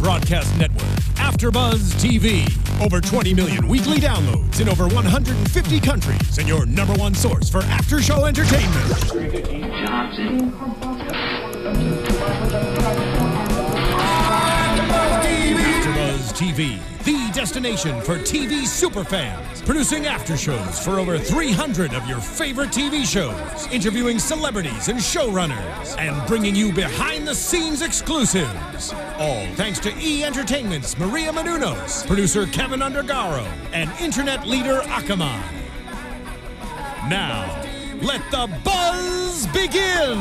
broadcast network, AFTERBUZZ TV. Over 20 million weekly downloads in over 150 countries, and your #1 source for after-show entertainment. AFTERBUZZ TV, the destination for TV superfans. Producing after-shows for over 300 of your favorite TV shows. Interviewing celebrities and showrunners. And bringing you behind-the-scenes exclusives. All thanks to E! Entertainment's Maria Menounos, producer Kevin Undergaro, and internet leader Akamai. Now, let the buzz begin!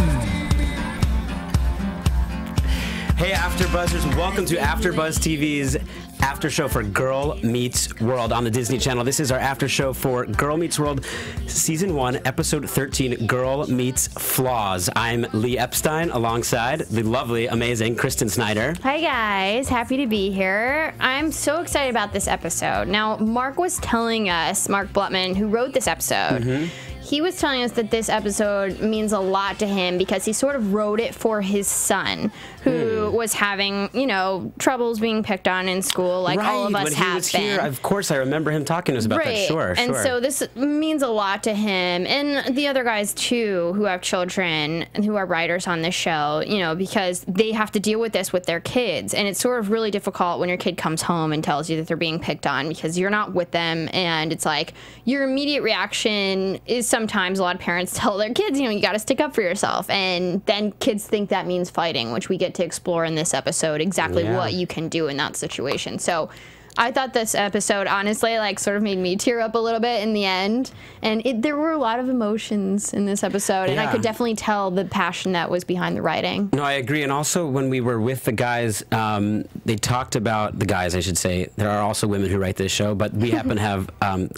Hey AfterBuzzers, welcome to AfterBuzz TV's after show for Girl Meets World on the Disney Channel. This is our after show for Girl Meets World Season 1, Episode 13, Girl Meets Flaws. I'm Lee Epstein alongside the lovely, amazing Kristen Snyder. Hi guys, happy to be here. I'm so excited about this episode. Now, Mark was telling us, Mark Blutman, who wrote this episode, he was telling us that this episode means a lot to him because he sort of wrote it for his son, who was having, you know, troubles being picked on in school, like all of us have been. Here, of course, I remember him talking to us about that. Sure, and so this means a lot to him and the other guys too, who have children and who are writers on this show, you know, because they have to deal with this with their kids, and it's sort of really difficult when your kid comes home and tells you that they're being picked on because you're not with them, and it's like your immediate reaction is sometimes a lot of parents tell their kids, you know, you got to stick up for yourself, and then kids think that means fighting, which we get to explore in this episode exactly what you can do in that situation. So I thought this episode, honestly, like, sort of made me tear up a little bit in the end. And there were a lot of emotions in this episode, and I could definitely tell the passion that was behind the writing. No, I agree. And also, when we were with the guys, they talked about, the guys, I should say, there are also women who write this show, but we happen to have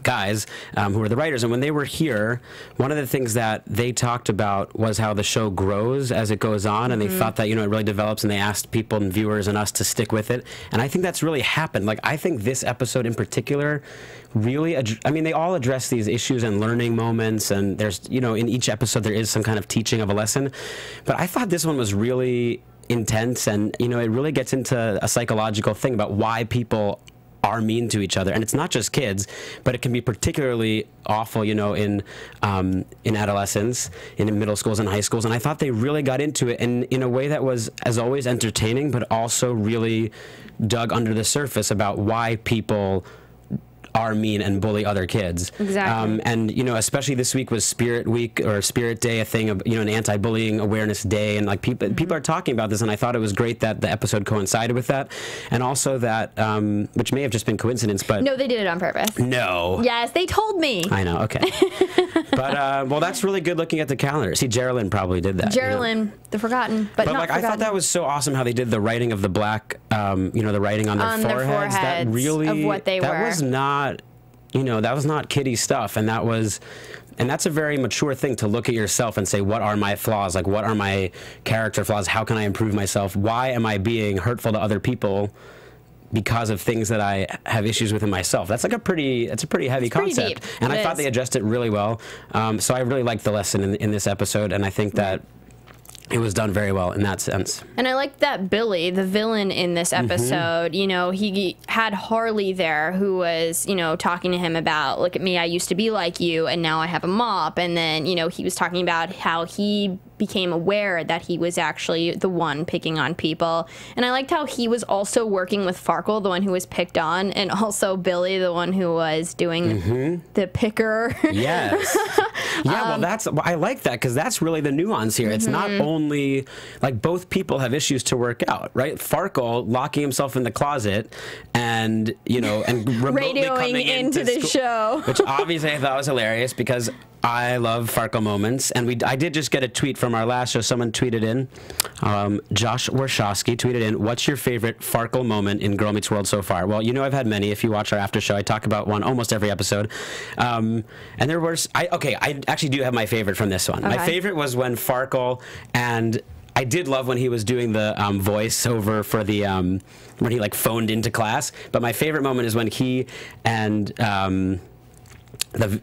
guys who are the writers. And when they were here, one of the things that they talked about was how the show grows as it goes on, and they thought that, you know, it really develops, and they asked people and viewers and us to stick with it. And I think that's really happened. Like, I think this episode in particular really, I mean, they all address these issues and learning moments, and there's, you know, in each episode there is some kind of teaching of a lesson, but I thought this one was really intense, and, you know, it really gets into a psychological thing about why people are mean to each other. And it's not just kids, but it can be particularly awful, you know, in adolescence, in middle schools and high schools. And I thought they really got into it in a way that was, as always, entertaining, but also really dug under the surface about why people are mean and bully other kids. Exactly. And, you know, especially this week was Spirit Week, or Spirit Day, a thing of, you know, an anti-bullying awareness day, and like people are talking about this, and I thought it was great that the episode coincided with that, and also that, which may have just been coincidence, but... No, they did it on purpose. No. Yes, they told me. I know, okay. But, well, that's really good looking at the calendar. See, Geraldine probably did that. Geraldine, you know? The forgotten, but not like, forgotten. I thought that was so awesome how they did the writing of the black, you know, the writing on their foreheads. That really, of what they were. That was not, you know, that was not kiddie stuff, and that was, and that's a very mature thing to look at yourself and say, what are my flaws? Like, what are my character flaws? How can I improve myself? Why am I being hurtful to other people because of things that I have issues with in myself? That's like a pretty, it's a pretty heavy concept. Deep. And I thought they addressed it really well. So I really liked the lesson in this episode, and I think that it was done very well in that sense. And I like that Billy, the villain in this episode, you know, he had Harley there who was, you know, talking to him about, look at me, I used to be like you, and now I have a mop. And then, you know, he was talking about how he became aware that he was actually the one picking on people. And I liked how he was also working with Farkle, the one who was picked on, and also Billy, the one who was doing the picker. Yes. Yeah, well, I like that, because that's really the nuance here. It's not only, like, both people have issues to work out, right? Farkle locking himself in the closet and, you know, and remotely coming into the show. Which obviously I thought was hilarious, because I love Farkle moments, and I did just get a tweet from our last show. Someone tweeted in, Josh Warshawski tweeted in, what's your favorite Farkle moment in Girl Meets World so far? Well, you know, I've had many. If you watch our after show, I talk about one almost every episode. And there was, I actually do have my favorite from this one. Okay. My favorite was when Farkle, and I did love when he was doing the voiceover for the, when he like phoned into class. But my favorite moment is when he and,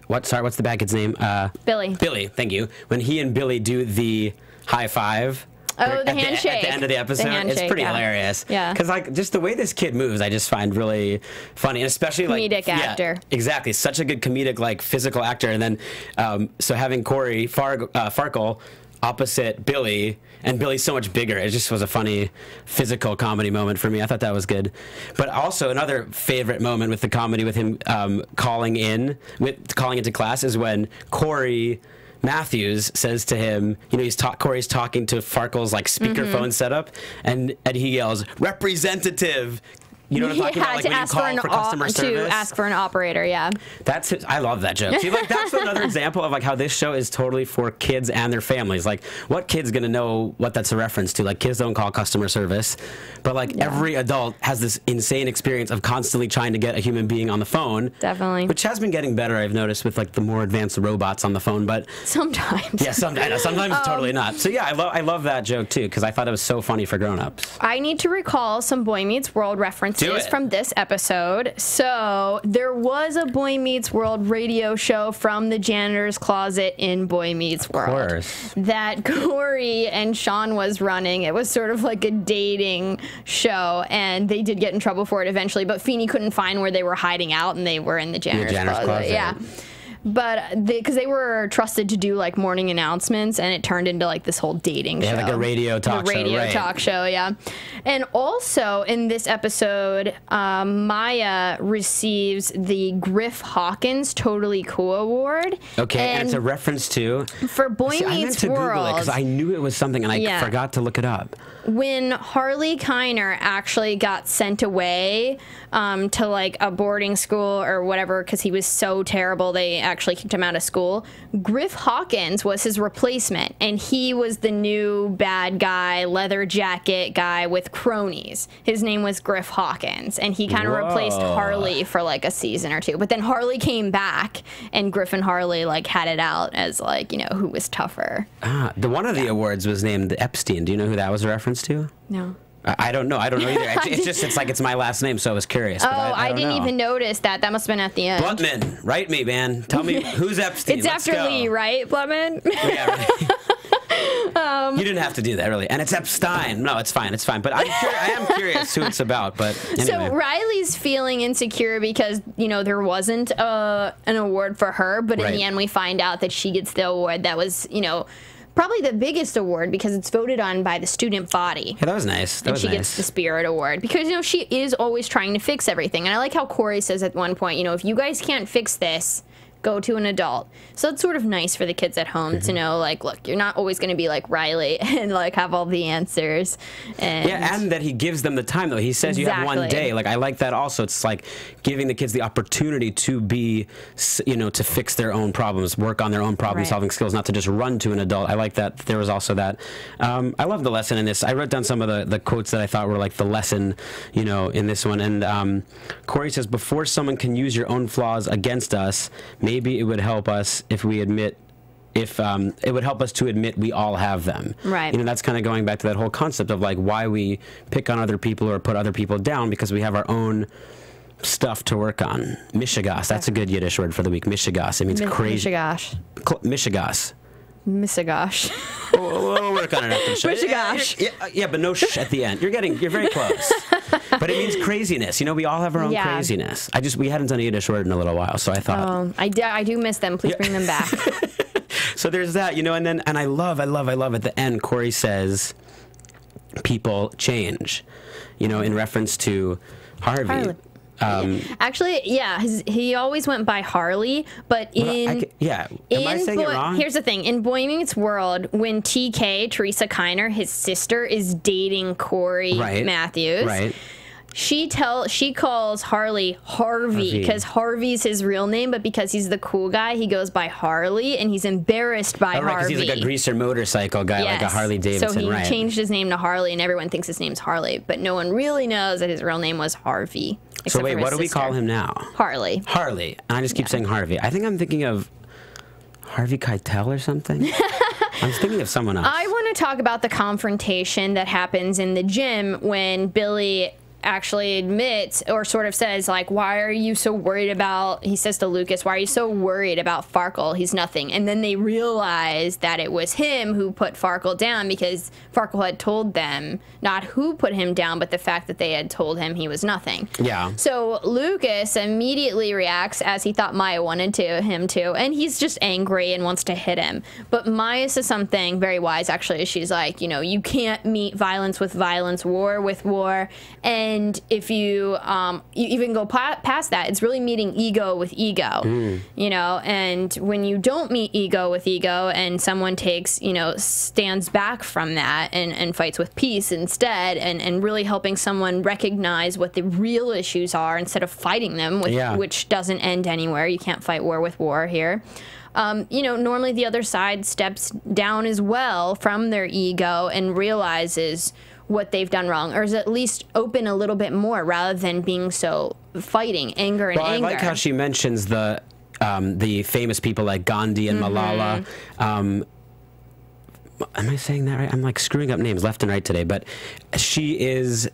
what's the bad kid's name? Billy. Billy, thank you. When he and Billy do the high five. Oh, the handshake. At the end of the episode, it's pretty hilarious. Yeah. Because like just the way this kid moves, I just find really funny, and especially comedic actor. Exactly, such a good comedic like physical actor, and then so having Cory Farkle opposite Billy, and Billy's so much bigger. It just was a funny physical comedy moment for me. I thought that was good. But also another favorite moment with the comedy with him calling into class is when Cory Matthews says to him, you know, Cory's talking to Farkle's like speakerphone setup, and he yells, "Representative." You know what I'm talking about? Like when you call for customer service. To ask for an operator, yeah. I love that joke. See, like that's another example of like how this show is totally for kids and their families. Like, what kid's gonna know what that's a reference to? Like, kids don't call customer service, but like every adult has this insane experience of constantly trying to get a human being on the phone. Definitely. Which has been getting better, I've noticed, with like the more advanced robots on the phone. But sometimes. Yeah, sometimes totally not. So yeah, I love that joke too because I thought it was so funny for grown-ups. I need to recall some Boy Meets World references from this episode. So there was a Boy Meets World radio show from the janitor's closet in Boy Meets World. Of course. That Cory and Sean was running. It was sort of like a dating show, and they did get in trouble for it eventually, but Feeney couldn't find where they were hiding out, and they were in the janitor's closet. Yeah. But because they were trusted to do like morning announcements, and it turned into like this whole dating show. Yeah, like a radio talk show. Radio talk show, yeah. And also in this episode, Maya receives the Griff Hawkins Totally Cool Award. Okay, and it's a reference to for Boy Meets World. I meant to Google it because I knew it was something, and I forgot to look it up. When Harley Kiner actually got sent away to like a boarding school or whatever because he was so terrible they actually kicked him out of school, Griff Hawkins was his replacement, and he was the new bad guy, leather jacket guy with cronies. His name was Griff Hawkins, and he kind of replaced Harley for like a season or two. But then Harley came back, and Griff and Harley like had it out as like, you know, who was tougher. One of the awards was named Epstein. Do you know who that was a reference to? No. I don't know. I don't know either. It's my last name, so I was curious. Oh, I didn't even notice that. That must have been at the end. Blutman, write me, man. Tell me who's Epstein. It's after Lee, right, Blutman? Yeah, right. You didn't have to do that, really. And it's Epstein. No, it's fine. It's fine. But I am curious who it's about. But anyway. So Riley's feeling insecure because, you know, there wasn't an award for her. But in the end, we find out that she gets the award that was, you know, probably the biggest award because it's voted on by the student body. Yeah, that was nice. And she gets the Spirit Award because, you know, she is always trying to fix everything. And I like how Cory says at one point, you know, if you guys can't fix this, go to an adult. So it's sort of nice for the kids at home to know, like, look, you're not always going to be like Riley and like have all the answers. And yeah, and that he gives them the time, though. He says you have one day. Like, I like that also. It's like giving the kids the opportunity to be, you know, to fix their own problems, work on their own problem-solving skills, not to just run to an adult. I like that. There was also that. I love the lesson in this. I wrote down some of the quotes that I thought were like the lesson, you know, in this one. And Cory says, before someone can use your own flaws against us, maybe it would help us if we admit, it would help us to admit we all have them. Right. You know, that's kind of going back to that whole concept of like why we pick on other people or put other people down because we have our own stuff to work on. Mishigas. That's a good Yiddish word for the week. Mishigas. It means crazy. Mishigas. Mishigas. Mishigash. We'll work on it after the show. Mishigash. Yeah, but no sh at the end. You're very close. But it means craziness. You know, we all have our own craziness. We hadn't done a Yiddish word in a little while, so I thought. I do miss them. Please bring them back. So there's that, you know, and I love at the end, Cory says, people change, you know, in reference to Harvey. Actually, yeah, he always went by Harley, but am I saying it wrong? Here's the thing. In Boy Meets World, when TK, Teresa Kiner, his sister, is dating Cory Matthews, she calls Harley Harvey because Harvey's his real name, but because he's the cool guy, he goes by Harley, and he's embarrassed by Harvey. Because he's like a greaser motorcycle guy, like a Harley Davidson. So he changed his name to Harley, and everyone thinks his name's Harley, but no one really knows that his real name was Harvey. So wait, what do we call him now? Harley. Harley. And I just keep saying Harvey. I think I'm thinking of Harvey Keitel or something. I was thinking of someone else. I want to talk about the confrontation that happens in the gym when Billy actually admits or sort of says, like, why are you so worried about, he says to Lucas, why are you so worried about Farkle? He's nothing. And then they realize that it was him who put Farkle down, because Farkle had told them not who put him down, but the fact that they had told him he was nothing. Yeah. So Lucas immediately reacts, as he thought Maya wanted him to, and he's just angry and wants to hit him. But Maya says something very wise, actually. She's like, you know, you can't meet violence with violence, war with war. And if you even go past that, it's really meeting ego with ego, you know. And when you don't meet ego with ego, and someone takes, you know, stands back from that and fights with peace instead, and really helping someone recognize what the real issues are instead of fighting them, which doesn't end anywhere. You can't fight war with war here. You know, normally the other side steps down as well from their ego and realizes what they've done wrong, or is at least open a little bit more rather than being so fighting, anger and anger. I like how she mentions the famous people like Gandhi and Malala. Am I saying that right? I'm like screwing up names left and right today, but she is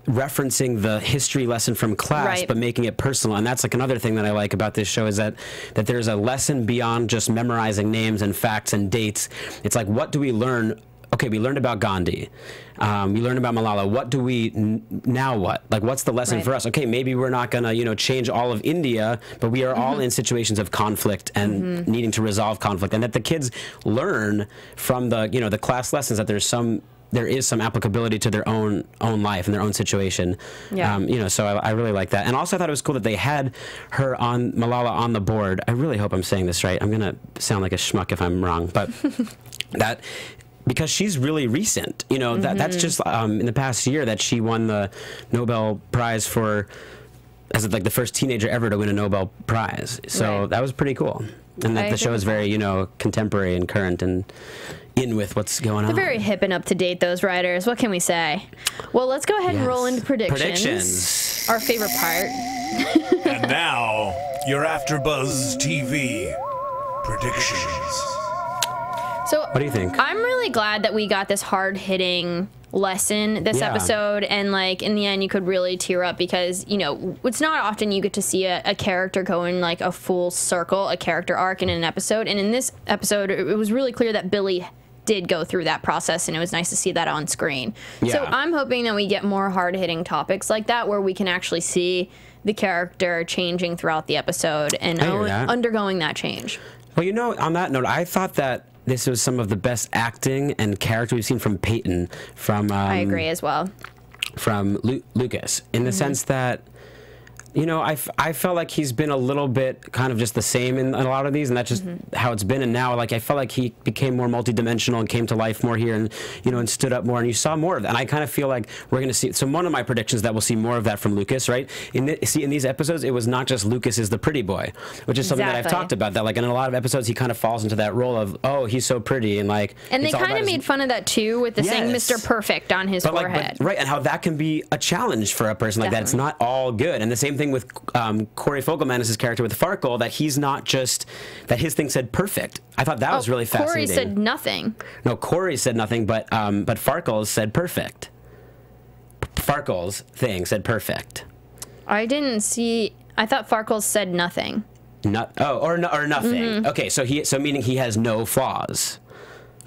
referencing the history lesson from class, but making it personal. And that's like another thing that I like about this show, is that there's a lesson beyond just memorizing names and facts and dates. It's like, what do we learn? Okay, we learned about Gandhi. We learned about Malala. What do we now? What, like, what's the lesson for us? Okay, maybe we're not gonna, you know, change all of India, but we are all in situations of conflict and needing to resolve conflict, and that the kids learn from the, you know, the class lessons, that there is some applicability to their own life and their own situation. You know, so I really like that. And also I thought it was cool that they had her on, Malala, on the board. I really hope I'm saying this right. I'm gonna sound like a schmuck if I'm wrong, but that, because she's really recent, you know, that's just in the past year that she won the Nobel Prize for, as like the first teenager ever to win a Nobel Prize. So that was pretty cool. And that the show is very, you know, contemporary and current and in with what's going on. They're very hip and up to date, those writers. What can we say? Well, let's go ahead and roll into predictions. Our favorite part. And now, your AFTERBUZZ TV predictions. So, what do you think? I'm really glad that we got this hard-hitting lesson this episode, and like in the end you could really tear up, because, you know, it's not often you get to see a character go in like a full circle, a character arc in an episode, and in this episode it was really clear that Billy did go through that process, and it was nice to see that on screen. So I'm hoping that we get more hard-hitting topics like that, where we can actually see the character changing throughout the episode and undergoing that change. Well, you know, on that note, I thought that this was some of the best acting and character we've seen from Peyton. I agree as well. From Lucas, in the sense that, you know, I felt like he's been a little bit kind of just the same in a lot of these, and that's just how it's been. And now, like, I felt like he became more multidimensional and came to life more here, and, you know, and stood up more, and you saw more of that. And I kind of feel like we're going to see, so one of my predictions that we'll see more of that from Lucas, right? In these episodes, it was not just Lucas is the pretty boy, which is something that I've talked about, that like in a lot of episodes he kind of falls into that role of, oh, he's so pretty, and like, and they kind of made fun of that too, with the saying Mr. Perfect on his forehead. Right, and how that can be a challenge for a person like that. It's not all good. And the same thing with Corey Fogelman' character with Farkle, that he's not just, that his thing said perfect. I thought that was really fascinating. Corey said nothing. No, Corey said nothing, but Farkle's said perfect. Farkle's thing said perfect. I didn't see. I thought Farkle's said nothing. Or nothing. Okay, so meaning he has no flaws.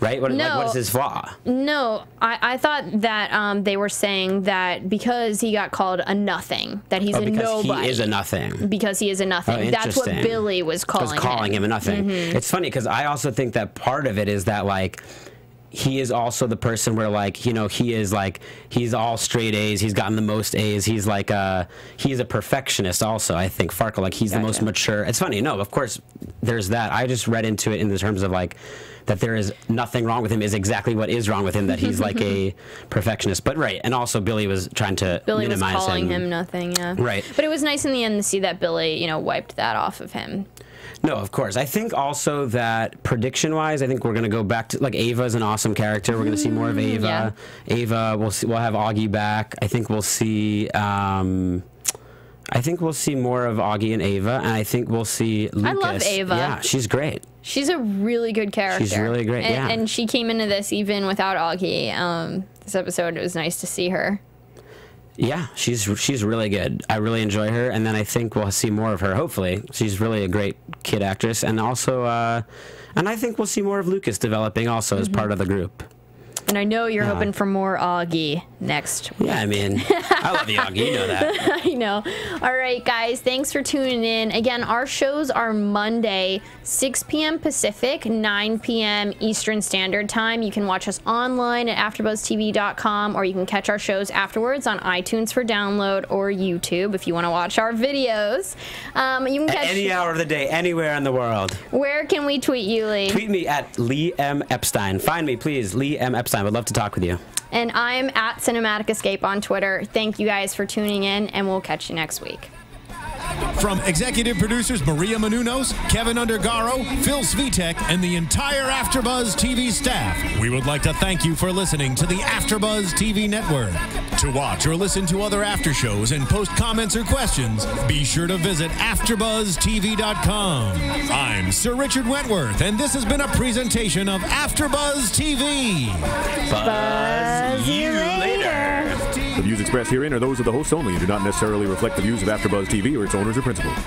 Right? What is his flaw? No, I thought that they were saying that because he got called a nothing, that he's a nobody. He is a nothing. Because he is a nothing. Oh, that's what Billy was calling him a nothing. It's funny because I also think that part of it is that, like, he is also the person where, like, you know, he's all straight A's. He's gotten the most A's. He's like he's a perfectionist also, I think. Farkle, like, he's the most mature. It's funny. No, of course, there's that. I just read into it in the terms of, like, that there is nothing wrong with him is exactly what is wrong with him, that he's like a perfectionist. But right, and also Billy was trying to minimize him. Billy was calling him nothing, Right. But it was nice in the end to see that Billy, you know, wiped that off of him. No, of course. I think also that prediction-wise, I think we're going to go back to, like, Ava's an awesome character. We're going to see more of Ava. Ava, we'll have Augie back. I think we'll see more of Augie and Ava, and I think we'll see Lucas. I love Ava. Yeah, she's great. She's a really good character. She's really great, and she came into this even without Augie. This episode, it was nice to see her. Yeah, she's really good. I really enjoy her, and then I think we'll see more of her. Hopefully, she's really a great kid actress, and also, and I think we'll see more of Lucas developing also as part of the group. And I know you're hoping for more Augie next week. Yeah, I mean, I love you, Augie. You know that. I know. All right, guys. Thanks for tuning in. Again, our shows are Monday, 6 p.m. Pacific, 9 p.m. Eastern Standard Time. You can watch us online at AfterBuzzTV.com, or you can catch our shows afterwards on iTunes for download or YouTube if you want to watch our videos. You can catch any hour of the day, anywhere in the world. Where can we tweet you, Lee? Tweet me at Lee M. Epstein. Find me, please, Lee M. Epstein. I would love to talk with you. And I'm at Cinematic Escape on Twitter. Thank you guys for tuning in, and we'll catch you next week. From executive producers Maria Menounos, Kevin Undergaro, Phil Svitek, and the entire AfterBuzz TV staff, we would like to thank you for listening to the AfterBuzz TV network. To watch or listen to other after shows and post comments or questions, be sure to visit AfterBuzzTV.com. I'm Sir Richard Wentworth, and this has been a presentation of AfterBuzz TV. Buzz you later. The views expressed herein are those of the hosts only and do not necessarily reflect the views of AfterBuzz TV or its owners or principals.